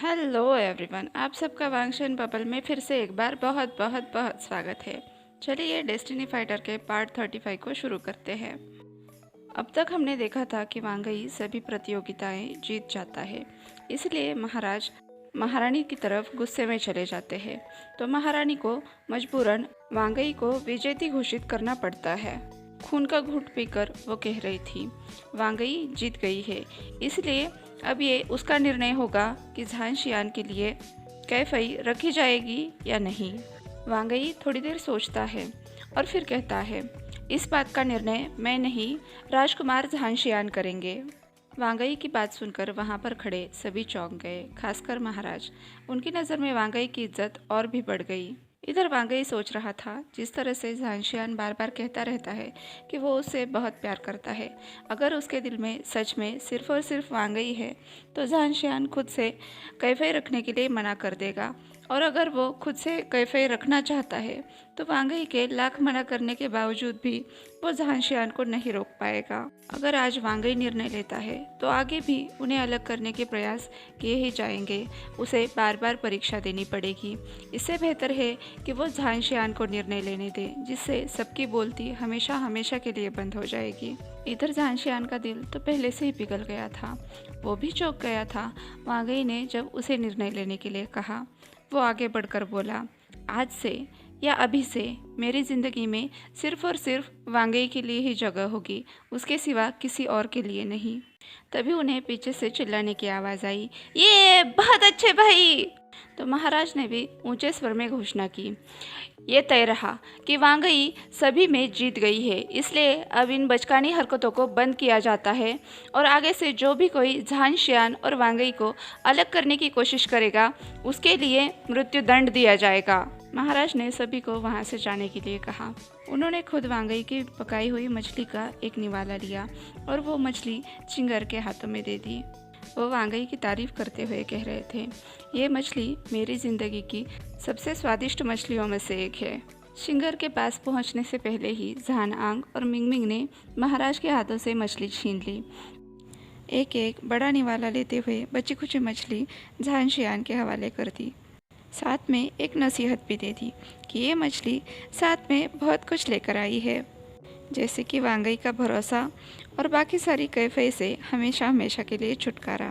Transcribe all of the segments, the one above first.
Hello everyone, आप सबका वांगशन bubble में फिर से एक बार बहुत बहुत बहुत स्वागत है। चलिए डेस्टिनी फाइटर के पार्ट 35 को शुरू करते हैं। अब तक हमने देखा था कि वांगई सभी प्रतियोगिताएं जीत जाता है, इसलिए महाराज महारानी की तरफ गुस्से में चले जाते हैं। तो महारानी को मजबूरन वांगई को विजेती घोषित करना पड़ता है। खून का घूंट पीकर वो कह रही थी, वांगई जीत गई है, इसलिए अब ये उसका निर्णय होगा कि झांशियान के लिए कैफई रखी जाएगी या नहीं। वांगई थोड़ी देर सोचता है और फिर कहता है, इस बात का निर्णय मैं नहीं, राजकुमार झांशियान करेंगे। वांगई की बात सुनकर वहाँ पर खड़े सभी चौंक गए, खासकर महाराज। उनकी नज़र में वांगई की इज्जत और भी बढ़ गई। इधर वांगई सोच रहा था, जिस तरह से झांशियान बार बार कहता रहता है कि वो उससे बहुत प्यार करता है, अगर उसके दिल में सच में सिर्फ और सिर्फ वांगई है तो झांशियान खुद से कैफे रखने के लिए मना कर देगा, और अगर वो खुद से कैफे रखना चाहता है तो वांगई के लाख मना करने के बावजूद भी वो झांशियान को नहीं रोक पाएगा। अगर आज वांगई निर्णय लेता है तो आगे भी उन्हें अलग करने के प्रयास किए ही जाएंगे, उसे बार बार परीक्षा देनी पड़ेगी। इससे बेहतर है कि वो झांशियान को निर्णय लेने दे, जिससे सबकी बोलती हमेशा हमेशा के लिए बंद हो जाएगी। इधर झांशियान का दिल तो पहले से ही पिघल गया था, वो भी चौंक गया था। वांगई ने जब उसे निर्णय लेने के लिए कहा, वो आगे बढ़कर बोला, आज से या अभी से मेरी ज़िंदगी में सिर्फ और सिर्फ वांगई के लिए ही जगह होगी, उसके सिवा किसी और के लिए नहीं। तभी उन्हें पीछे से चिल्लाने की आवाज़ आई, ये बहुत अच्छे भाई। तो महाराज ने भी ऊंचे स्वर में घोषणा की, ये तय रहा कि वांगई सभी में जीत गई है, इसलिए अब इन बचकानी हरकतों को बंद किया जाता है और आगे से जो भी कोई झांशियान और वांगई को अलग करने की कोशिश करेगा उसके लिए मृत्यु दंड दिया जाएगा। महाराज ने सभी को वहां से जाने के लिए कहा। उन्होंने खुद वांगई की पकाई हुई मछली का एक निवाला लिया और वो मछली चिंगर के हाथों में दे दी। वो वांगई की तारीफ करते हुए कह रहे थे, ये मछली मेरी ज़िंदगी की सबसे स्वादिष्ट मछलियों में से एक है। शिंगर के पास पहुंचने से पहले ही झान आंग और मिंगमिंग ने महाराज के हाथों से मछली छीन ली। एक एक बड़ा निवाला लेते हुए बची खुची मछली झांशियान के हवाले कर दी। साथ में एक नसीहत भी दे दी कि ये मछली साथ में बहुत कुछ लेकर आई है, जैसे कि वांगई का भरोसा और बाकी सारी कैफे से हमेशा हमेशा के लिए छुटकारा।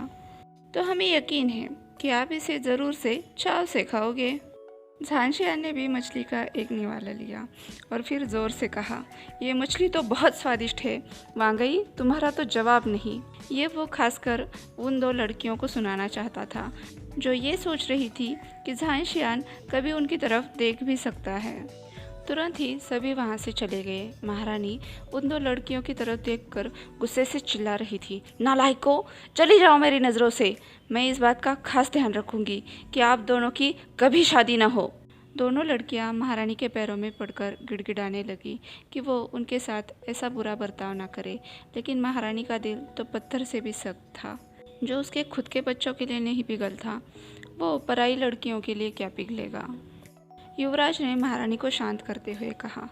तो हमें यकीन है कि आप इसे ज़रूर से चाव से खाओगे। झांशियान ने भी मछली का एक निवाला लिया और फिर ज़ोर से कहा, ये मछली तो बहुत स्वादिष्ट है, वांगई तुम्हारा तो जवाब नहीं। ये वो खासकर उन दो लड़कियों को सुनाना चाहता था जो ये सोच रही थी कि झांशियान कभी उनकी तरफ देख भी सकता है। तुरंत ही सभी वहाँ से चले गए। महारानी उन दो लड़कियों की तरफ देखकर गुस्से से चिल्ला रही थी, नालायकों, चली जाओ मेरी नज़रों से। मैं इस बात का खास ध्यान रखूंगी कि आप दोनों की कभी शादी न हो। दोनों लड़कियां महारानी के पैरों में पड़कर गिड़गिड़ाने लगी कि वो उनके साथ ऐसा बुरा बर्ताव ना करे, लेकिन महारानी का दिल तो पत्थर से भी सख्त था। जो उसके खुद के बच्चों के लिए नहीं पिघल था, वो पराई लड़कियों के लिए क्या पिघलेगा। युवराज ने महारानी को शांत करते हुए कहा,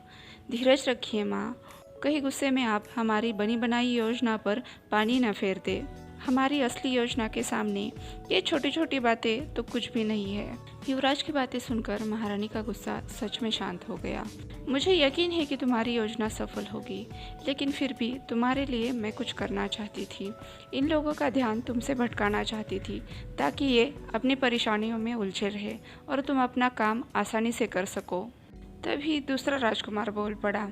धीरज रखिए माँ, कहीं गुस्से में आप हमारी बनी बनाई योजना पर पानी न फेर दे। हमारी असली योजना के सामने ये छोटी छोटी बातें तो कुछ भी नहीं है। युवराज की बातें सुनकर महारानी का गुस्सा सच में शांत हो गया। मुझे यकीन है कि तुम्हारी योजना सफल होगी, लेकिन फिर भी तुम्हारे लिए मैं कुछ करना चाहती थी। इन लोगों का ध्यान तुमसे भटकाना चाहती थी ताकि ये अपनी परेशानियों में उलझे रहे और तुम अपना काम आसानी से कर सको। तभी दूसरा राजकुमार बोल पड़ा,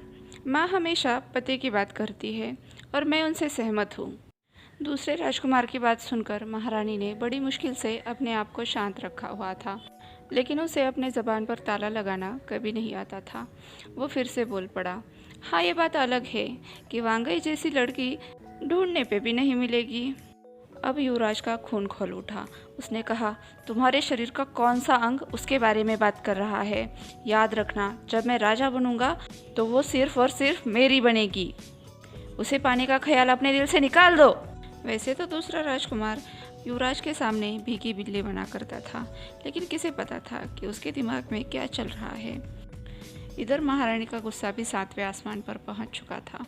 माँ हमेशा पति की बात करती है और मैं उनसे सहमत हूँ। दूसरे राजकुमार की बात सुनकर महारानी ने बड़ी मुश्किल से अपने आप को शांत रखा हुआ था, लेकिन उसे अपने ज़बान पर ताला लगाना कभी नहीं आता था। वो फिर से बोल पड़ा, हाँ ये बात अलग है कि वांगई जैसी लड़की ढूंढने पे भी नहीं मिलेगी। अब युवराज का खून खौल उठा। उसने कहा, तुम्हारे शरीर का कौन सा अंग उसके बारे में बात कर रहा है? याद रखना, जब मैं राजा बनूंगा तो वो सिर्फ और सिर्फ मेरी बनेगी। उसे पाने का ख्याल अपने दिल से निकाल दो। वैसे तो दूसरा राजकुमार युवराज के सामने भीगी बिल्ली बना करता था, लेकिन किसे पता था कि उसके दिमाग में क्या चल रहा है। इधर महारानी का गुस्सा भी 7वें आसमान पर पहुंच चुका था।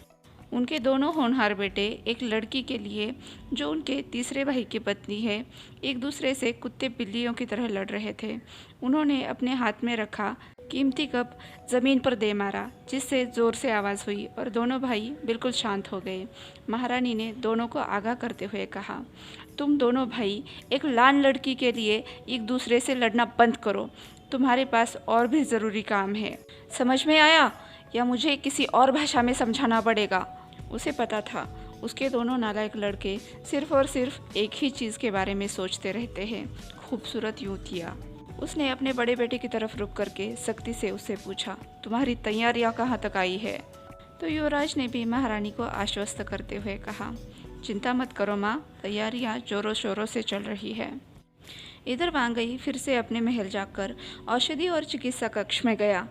उनके दोनों होनहार बेटे एक लड़की के लिए, जो उनके तीसरे भाई की पत्नी है, एक दूसरे से कुत्ते बिल्लियों की तरह लड़ रहे थे। उन्होंने अपने हाथ में रखा कीमती कप जमीन पर दे मारा, जिससे जोर से आवाज़ हुई और दोनों भाई बिल्कुल शांत हो गए। महारानी ने दोनों को आगाह करते हुए कहा, तुम दोनों भाई एक लान लड़की के लिए एक दूसरे से लड़ना बंद करो। तुम्हारे पास और भी ज़रूरी काम है। समझ में आया, या मुझे किसी और भाषा में समझाना पड़ेगा? उसे पता था उसके दोनों नालायक लड़के सिर्फ और सिर्फ एक ही चीज़ के बारे में सोचते रहते हैं, खूबसूरत युवतियाँ। उसने अपने बड़े बेटे की तरफ रुक करके सख्ती से उससे पूछा, तुम्हारी तैयारियां कहाँ तक आई है? तो युवराज ने भी महारानी को आश्वस्त करते हुए कहा, चिंता मत करो माँ, तैयारियां जोरों शोरों से चल रही है। इधर वांगई फिर से अपने महल जाकर औषधि और चिकित्सा कक्ष में गया।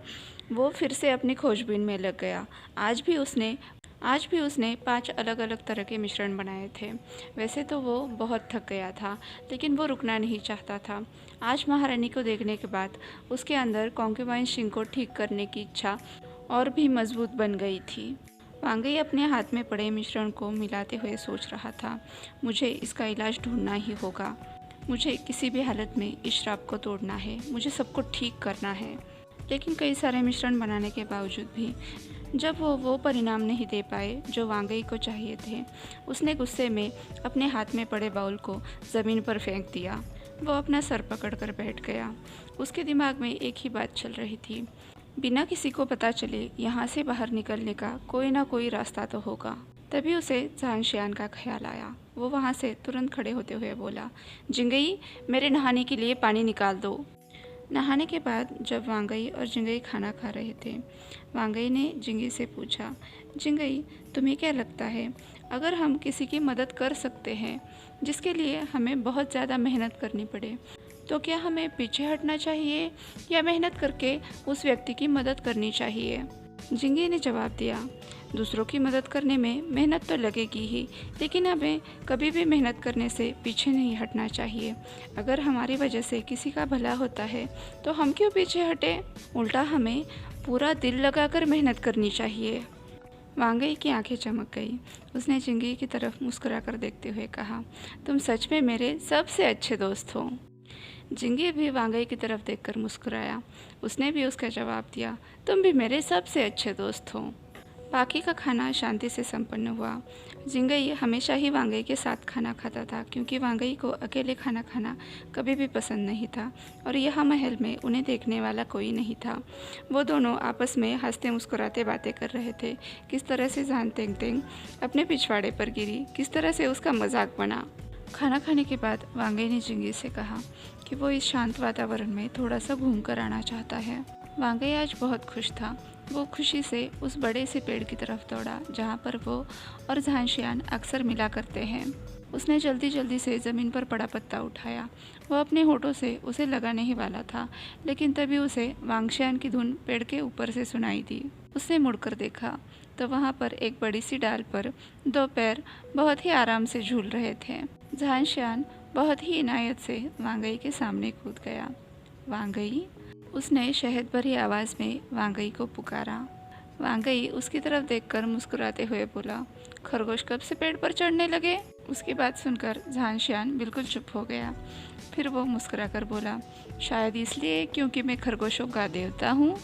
वो फिर से अपनी खोजबीन में लग गया। आज भी उसने 5 अलग अलग तरह के मिश्रण बनाए थे। वैसे तो वो बहुत थक गया था, लेकिन वो रुकना नहीं चाहता था। आज महारानी को देखने के बाद उसके अंदर कॉन्क्यूबाइन सिंह को ठीक करने की इच्छा और भी मजबूत बन गई थी। वांगई अपने हाथ में पड़े मिश्रण को मिलाते हुए सोच रहा था, मुझे इसका इलाज ढूंढना ही होगा। मुझे किसी भी हालत में इस श्राप को तोड़ना है, मुझे सबको ठीक करना है। लेकिन कई सारे मिश्रण बनाने के बावजूद भी जब वो परिणाम नहीं दे पाए जो वांगई को चाहिए थे, उसने गुस्से में अपने हाथ में पड़े बाउल को ज़मीन पर फेंक दिया। वो अपना सर पकड़कर बैठ गया। उसके दिमाग में एक ही बात चल रही थी, बिना किसी को पता चले यहाँ से बाहर निकलने का कोई ना कोई रास्ता तो होगा। तभी उसे झांगशियान का ख्याल आया। वो वहाँ से तुरंत खड़े होते हुए बोला, जिंगई, मेरे नहाने के लिए पानी निकाल दो। नहाने के बाद जब वांगई और जिंगई खाना खा रहे थे, वांगई ने जिंगई से पूछा, जिंगई, तुम्हें क्या लगता है, अगर हम किसी की मदद कर सकते हैं जिसके लिए हमें बहुत ज़्यादा मेहनत करनी पड़े, तो क्या हमें पीछे हटना चाहिए या मेहनत करके उस व्यक्ति की मदद करनी चाहिए? जिंगई ने जवाब दिया, दूसरों की मदद करने में मेहनत तो लगेगी ही, लेकिन हमें कभी भी मेहनत करने से पीछे नहीं हटना चाहिए। अगर हमारी वजह से किसी का भला होता है तो हम क्यों पीछे हटें? उल्टा हमें पूरा दिल लगाकर मेहनत करनी चाहिए। वांगई की आंखें चमक गई। उसने जिंगई की तरफ मुस्कुराकर देखते हुए कहा, तुम सच में मेरे सबसे अच्छे दोस्त हो। जिंगई भी वांगई की तरफ देखकर मुस्कुराया। उसने भी उसका जवाब दिया, तुम भी मेरे सबसे अच्छे दोस्त हो। बाकी का खाना शांति से संपन्न हुआ। जिंगई हमेशा ही वांगई के साथ खाना खाता था, क्योंकि वांगई को अकेले खाना खाना कभी भी पसंद नहीं था और यह महल में उन्हें देखने वाला कोई नहीं था। वो दोनों आपस में हंसते मुस्कुराते बातें कर रहे थे। किस तरह से जान तेंग तेंग अपने पिछवाड़े पर गिरी, किस तरह से उसका मजाक बना। खाना खाने के बाद वांगई ने जिंगई से कहा कि वो इस शांत वातावरण में थोड़ा सा घूम कर आना चाहता है। वांगई आज बहुत खुश था। वो खुशी से उस बड़े से पेड़ की तरफ दौड़ा जहाँ पर वो और झांगशियान अक्सर मिला करते हैं। उसने जल्दी जल्दी से ज़मीन पर पड़ा पत्ता उठाया। वो अपने होठों से उसे लगाने ही वाला था, लेकिन तभी उसे वांगशियान की धुन पेड़ के ऊपर से सुनाई दी। उसने मुड़कर देखा तो वहाँ पर एक बड़ी सी डाल पर 2 पैर बहुत ही आराम से झूल रहे थे। झांगशियान बहुत ही इनायत से वांगई के सामने कूद गया। वांगई, उसने शहद भरी आवाज़ में वांगई को पुकारा। वांगई उसकी तरफ देखकर मुस्कुराते हुए बोला, खरगोश कब से पेड़ पर चढ़ने लगे? उसकी बात सुनकर झांगशियान बिल्कुल चुप हो गया। फिर वो मुस्कुराकर बोला, शायद इसलिए क्योंकि मैं खरगोशों का देवता हूँ।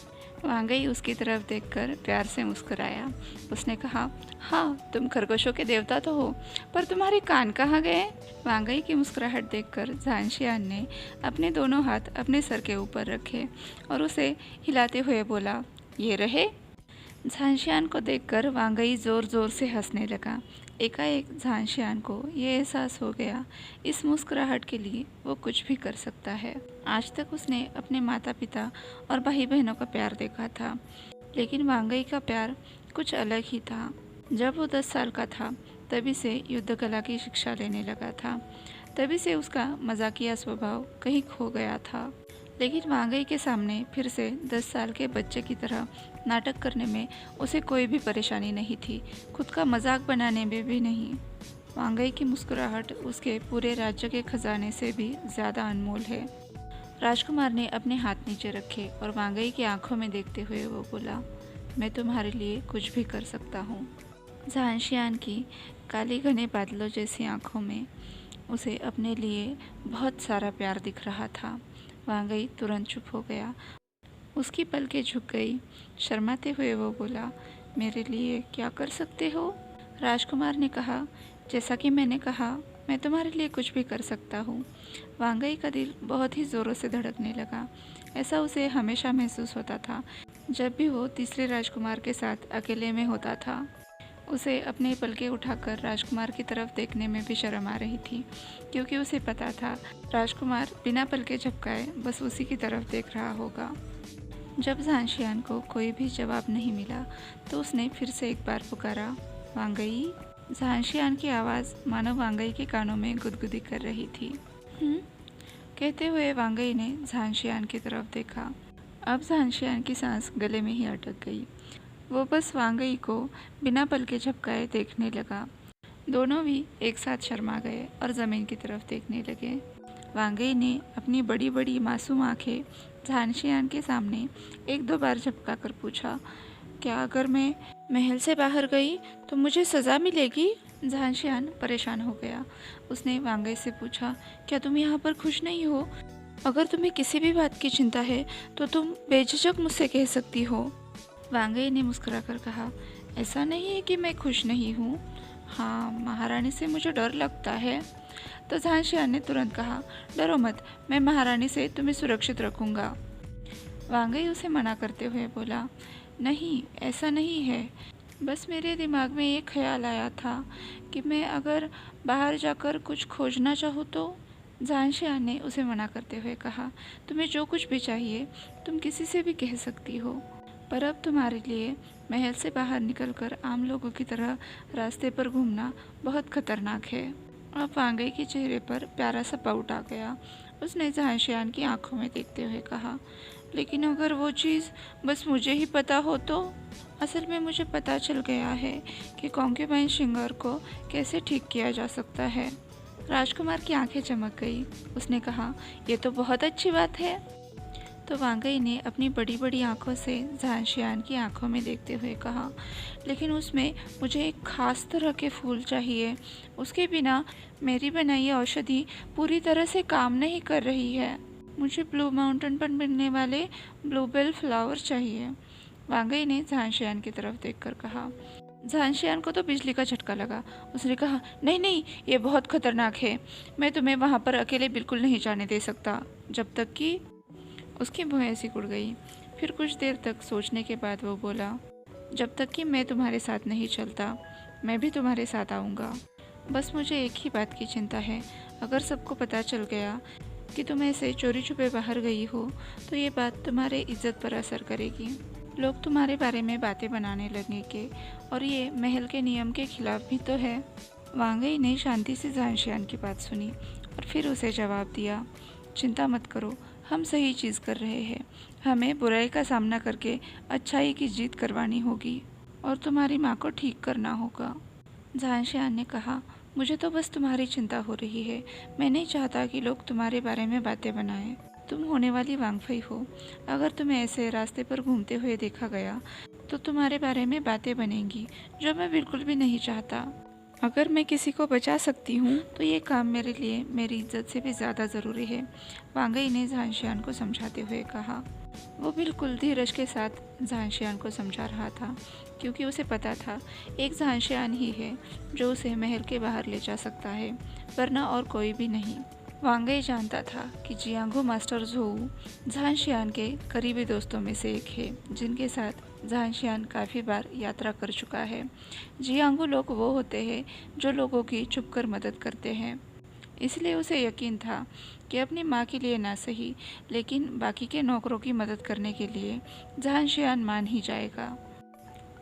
वांगई उसकी तरफ देखकर प्यार से मुस्कुराया। उसने कहा, हाँ, तुम खरगोशों के देवता तो हो, पर तुम्हारे कान कहाँ गए? वांगई की मुस्कुराहट देखकर झांगशियान ने अपने दोनों हाथ अपने सर के ऊपर रखे और उसे हिलाते हुए बोला, ये रहे। झांगशियान को देखकर वांगई ज़ोर ज़ोर से हंसने लगा। एकाएक झांगशियान को ये एहसास हो गया, इस मुस्कुराहट के लिए वो कुछ भी कर सकता है। आज तक उसने अपने माता पिता और भाई बहनों का प्यार देखा था, लेकिन वांगई का प्यार कुछ अलग ही था। जब वो 10 साल का था तभी से युद्ध कला की शिक्षा लेने लगा था। तभी से उसका मजाकिया स्वभाव कहीं खो गया था। लेकिन वांगई के सामने फिर से 10 साल के बच्चे की तरह नाटक करने में उसे कोई भी परेशानी नहीं थी, खुद का मजाक बनाने में भी नहीं। वांगई की मुस्कुराहट उसके पूरे राज्य के खजाने से भी ज़्यादा अनमोल है। राजकुमार ने अपने हाथ नीचे रखे और वांगई की आंखों में देखते हुए वो बोला, मैं तुम्हारे लिए कुछ भी कर सकता हूँ। झांशियान की काली घने बादलों जैसी आंखों में उसे अपने लिए बहुत सारा प्यार दिख रहा था। वांगई तुरंत चुप हो गया। उसकी पलकें झुक गई। शर्माते हुए वो बोला, मेरे लिए क्या कर सकते हो? राजकुमार ने कहा, जैसा कि मैंने कहा, मैं तुम्हारे लिए कुछ भी कर सकता हूँ। वांगई का दिल बहुत ही ज़ोरों से धड़कने लगा। ऐसा उसे हमेशा महसूस होता था जब भी वो तीसरे राजकुमार के साथ अकेले में होता था। उसे अपने पलके उठाकर राजकुमार की तरफ देखने में भी शर्म आ रही थी, क्योंकि उसे पता था राजकुमार बिना पलके झपकाए बस उसी की तरफ देख रहा होगा। जब झांशियान को कोई भी जवाब नहीं मिला तो उसने फिर से एक बार पुकारा, वांगई। झांशियान की आवाज़ मानो वांगई के कानों में गुदगुदी कर रही थी। "हम्म?" कहते हुए वांगई ने झांशियान की तरफ देखा। अब झांशियान की सांस गले में ही अटक गई। वो बस वांगई को बिना पलके झपकाए देखने लगा। दोनों भी एक साथ शर्मा गए और ज़मीन की तरफ देखने लगे। वांगई ने अपनी बड़ी बड़ी मासूम आंखें झांशियान के सामने एक दो बार झपका कर पूछा, क्या अगर मैं महल से बाहर गई तो मुझे सज़ा मिलेगी? झांशियान परेशान हो गया। उसने वांगई से पूछा, क्या तुम यहाँ पर खुश नहीं हो? अगर तुम्हें किसी भी बात की चिंता है तो तुम बेझिझक मुझसे कह सकती हो। वांगई ने मुस्कुराकर कहा, ऐसा नहीं है कि मैं खुश नहीं हूँ। हाँ, महारानी से मुझे डर लगता है। तो झांशियान ने तुरंत कहा, डरो मत, मैं महारानी से तुम्हें सुरक्षित रखूँगा। वांगई उसे मना करते हुए बोला, नहीं, ऐसा नहीं है। बस मेरे दिमाग में ये ख्याल आया था कि मैं अगर बाहर जाकर कुछ खोजना चाहूँ तो। झांशियान ने उसे मना करते हुए कहा, तुम्हें जो कुछ भी चाहिए तुम किसी से भी कह सकती हो, पर अब तुम्हारे लिए महल से बाहर निकलकर आम लोगों की तरह रास्ते पर घूमना बहुत खतरनाक है। अब वांगई के चेहरे पर प्यारा सा पाउट आ गया। उसने झांशियान की आंखों में देखते हुए कहा, लेकिन अगर वो चीज़ बस मुझे ही पता हो तो? असल में मुझे पता चल गया है कि कॉन्क्यूबाइन श्रृंगार को कैसे ठीक किया जा सकता है। राजकुमार की आंखें चमक गई। उसने कहा, यह तो बहुत अच्छी बात है। तो वांगई ने अपनी बड़ी बड़ी आंखों से झांशियान की आंखों में देखते हुए कहा, लेकिन उसमें मुझे एक खास तरह के फूल चाहिए। उसके बिना मेरी बनाई औषधि पूरी तरह से काम नहीं कर रही है। मुझे ब्लू माउंटेन पर मिलने वाले ब्लूबेल फ्लावर चाहिए। वांगई ने झांशियान की तरफ देखकर कहा। झांशियान को तो बिजली का झटका लगा। उसने कहा, नहीं नहीं, ये बहुत खतरनाक है। मैं तुम्हें वहाँ पर अकेले बिल्कुल नहीं जाने दे सकता, जब तक कि। उसकी भौहें सिकुड़ गई। फिर कुछ देर तक सोचने के बाद वो बोला, जब तक कि मैं तुम्हारे साथ नहीं चलता, मैं भी तुम्हारे साथ आऊँगा। बस मुझे एक ही बात की चिंता है, अगर सबको पता चल गया कि तुम ऐसे चोरी छुपे बाहर गई हो तो ये बात तुम्हारे इज्जत पर असर करेगी। लोग तुम्हारे बारे में बातें बनाने लगेंगे और ये महल के नियम के खिलाफ भी तो है। वांगई ने शांति से झांशियान की बात सुनी और फिर उसे जवाब दिया, चिंता मत करो, हम सही चीज़ कर रहे हैं। हमें बुराई का सामना करके अच्छाई की जीत करवानी होगी और तुम्हारी माँ को ठीक करना होगा। झांशियान ने कहा, मुझे तो बस तुम्हारी चिंता हो रही है। मैं नहीं चाहता कि लोग तुम्हारे बारे में बातें बनाएं। तुम होने वाली वांगफई हो। अगर तुम्हें ऐसे रास्ते पर घूमते हुए देखा गया तो तुम्हारे बारे में बातें बनेंगी, जो मैं बिल्कुल भी नहीं चाहता। अगर मैं किसी को बचा सकती हूँ तो ये काम मेरे लिए मेरी इज्जत से भी ज़्यादा ज़रूरी है। वांगई ने झांशियान को समझाते हुए कहा। वो बिल्कुल धीरज के साथ झांशियान को समझा रहा था, क्योंकि उसे पता था एक झांशियान ही है जो उसे महल के बाहर ले जा सकता है, वरना और कोई भी नहीं। वांगई जानता था कि जियांगो मास्टर झोऊ झांशियान के करीबी दोस्तों में से एक है, जिनके साथ झांशियान काफ़ी बार यात्रा कर चुका है। जियांगो लोग वो होते हैं जो लोगों की छुपकर मदद करते हैं। इसलिए उसे यकीन था कि अपनी माँ के लिए ना सही, लेकिन बाकी के नौकरों की मदद करने के लिए झांशियान मान ही जाएगा।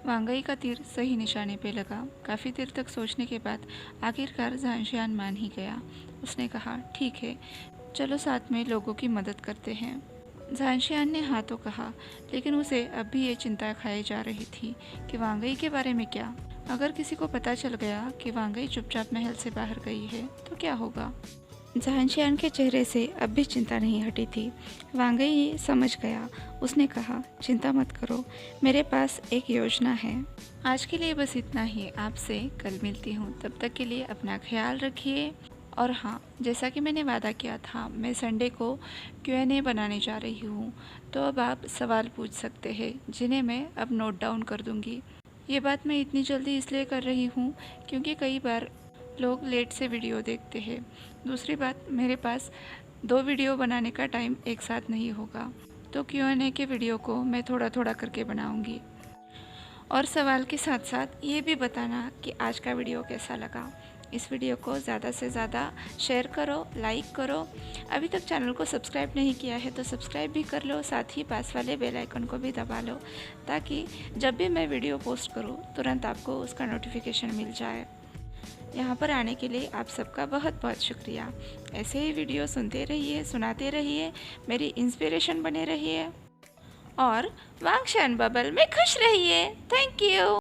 वांगई का तीर सही निशाने पे लगा। काफ़ी देर तक सोचने के बाद आखिरकार झांशियान मान ही गया। उसने कहा, ठीक है, चलो साथ में लोगों की मदद करते हैं। झांशियान ने हाँ तो कहा, लेकिन उसे अब भी ये चिंता खाई जा रही थी कि वांगई के बारे में क्या। अगर किसी को पता चल गया कि वांगई चुपचाप महल से बाहर गई है तो क्या होगा। जहांशियान के चेहरे से अब भी चिंता नहीं हटी थी। वांगई समझ गया। उसने कहा, चिंता मत करो, मेरे पास एक योजना है। आज के लिए बस इतना ही। आपसे कल मिलती हूँ। तब तक के लिए अपना ख्याल रखिए। और हाँ, जैसा कि मैंने वादा किया था, मैं संडे को Q&A बनाने जा रही हूँ, तो अब आप सवाल पूछ सकते हैं जिन्हें मैं अब नोट डाउन कर दूँगी। ये बात मैं इतनी जल्दी इसलिए कर रही हूँ क्योंकि कई बार लोग लेट से वीडियो देखते हैं। दूसरी बात, मेरे पास 2 वीडियो बनाने का टाइम एक साथ नहीं होगा, तो Q&A के वीडियो को मैं थोड़ा थोड़ा करके बनाऊँगी। और सवाल के साथ साथ ये भी बताना कि आज का वीडियो कैसा लगा। इस वीडियो को ज़्यादा से ज़्यादा शेयर करो, लाइक करो। अभी तक चैनल को सब्सक्राइब नहीं किया है तो सब्सक्राइब भी कर लो, साथ ही पास वाले बेल आइकन को भी दबा लो, ताकि जब भी मैं वीडियो पोस्ट करूँ तुरंत आपको उसका नोटिफिकेशन मिल जाए। यहाँ पर आने के लिए आप सबका बहुत बहुत शुक्रिया। ऐसे ही वीडियो सुनते रहिए, सुनाते रहिए, मेरी इंस्पिरेशन बने रहिए और वांगशन बबल में खुश रहिए। Thank you.